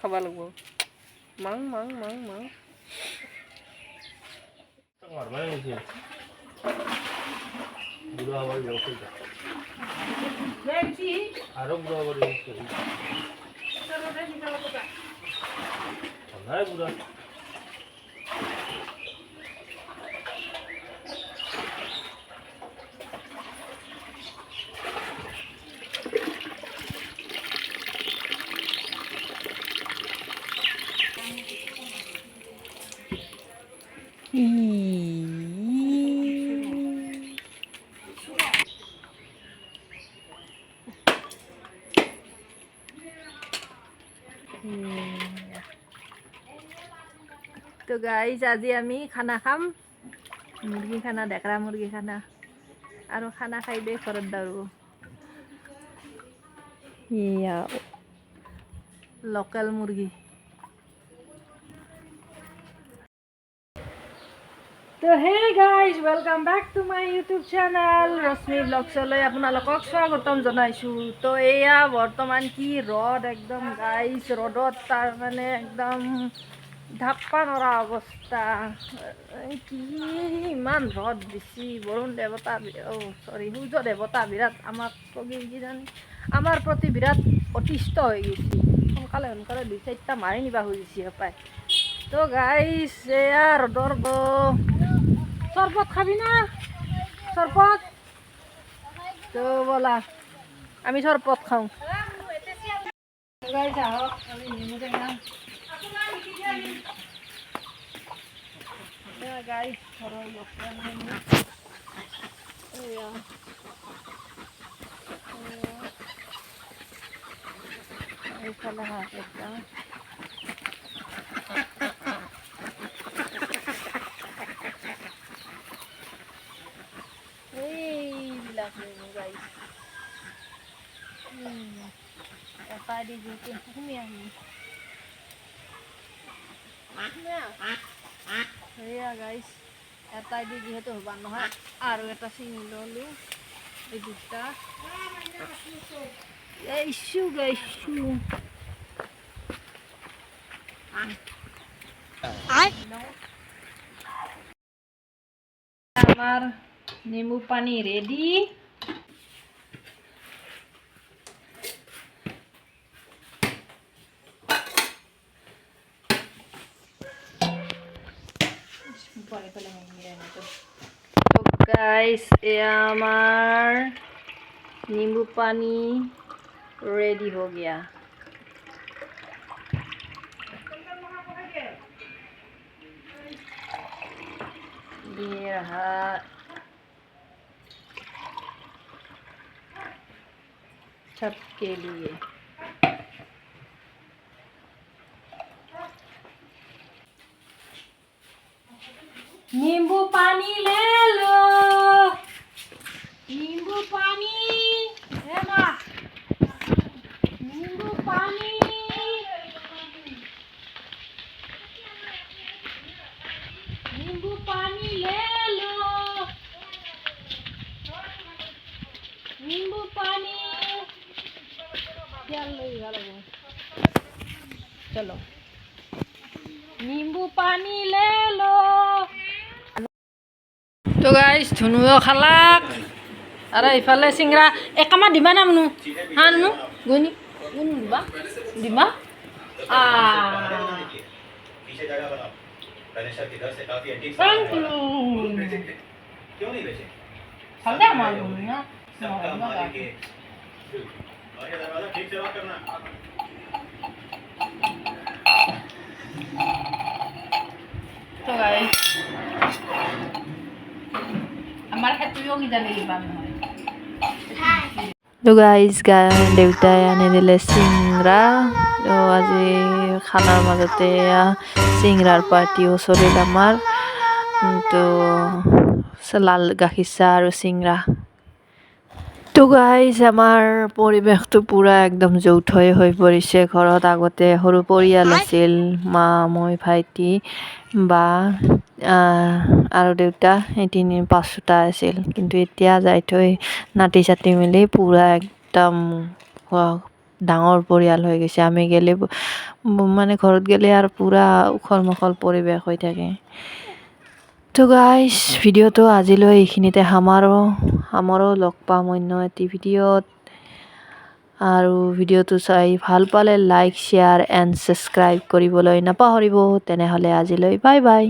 খাব লাগিব মাং মাং মাং মাং আৰু তো গাইজ আজি আমি খানা খাম মুৰ্গী খানা ডেকৰা মুৰ্গী খানা আৰু খানা খাই দে ঘৰত দাউৰো ইয়া লোকেল মুৰ্গী তো hey guys welcome back to my YouTube channel Rashmi ব্লগছলৈ আপোনালোকক স্বাগতম জনাইছোঁ তো এয়া বৰ্তমান কি ৰ'দ একদম গাইজ ৰ'দত তাৰমানে একদম ঢাকবা নৰা অৱস্থা কি ইমান ৰ'দ বেছি বৰুণ দেৱতা সূৰ্য দেৱতা বিৰাট আমাক কিজানি আমাৰ প্ৰতি বিৰাট অতিষ্ঠ হৈ গৈছে সোনকালে সোনকালে 2-4টা মাৰি নিবা খুজিছে হপায় তো গাইজ এয়া ৰ'দৰ চৰবত খাবি না চৰবত তো ব'লা আমি চৰবত খাওঁ গাইজ আহক আমি নেমু টেঙা গাইজ ঘৰৰ লোকেল নেমু এইফালে হাঁহ একদম এইবিলাক নেমু গাইজ এটা দি যিহেতু শুনি আহি সেয়া গাইজ এটাই দি যিহেতু হ'বা নহয় আৰু এটা চিঙি ল'লোঁ এই দুটা এইছো গাইছো আমার নেমু পানি রেডি तो गाइस ये हमार नींबू पानी रेडी हो गया ये रहा सबके लिए नींबू पानी ले लो नींबू पानी है ना नींबू पानी नींबू पानी ले लो नींबू पानी चलो नींबू पानी ले लो तो गाइस धुनुओ खालाक আৰু ইফালে চিংৰা একামা দিবা না মনু হা নুনু গুনি গুনি দিবা দিবা थैंक यू क्यों नहीं बेचे समझा मालूम ना दरवाजा ठीक से लॉक करना तो गाइस हमारे हाथ में योगी जाने की बात है তো গাইজ দেউতাই আনি দিলে চিংৰা তো আজি খানাৰ মাজতে চিংৰাৰ পাৰ্টিও চলিল আমাৰ তো লাল গাখীৰ চাহ আৰু চিংৰা তো গাইজ আমাৰ পৰিৱেশটো পূৰা একদম যৌথই হৈ পৰিছে ঘৰত আগতে সৰু পৰিয়াল আছিল মা মই ভাইটি বা আৰু দেউতা এই 5টা আছিল কিন্তু এতিয়া যাই থৈ নাতি চাতি মিলি পূৰা একদম ডাঙৰ পৰিয়াল হৈ গৈছে আমি গ'লে মানে ঘৰত গ'লে আৰু পূৰা উখল মাখল পৰিৱেশ হৈ থাকে তো গাইজ ভিডিঅ'টো আজিলৈ এইখিনিতে আমাৰো লগ পাম অন্য এটি ভিডিঅ'ত আৰু ভিডিঅ'টো চাই ভাল পালে লাইক শ্বেয়াৰ এণ্ড ছাবস্ক্ৰাইব কৰিবলৈ নাপাহৰিব তেনেহ'লে আজিলৈ বাই বাই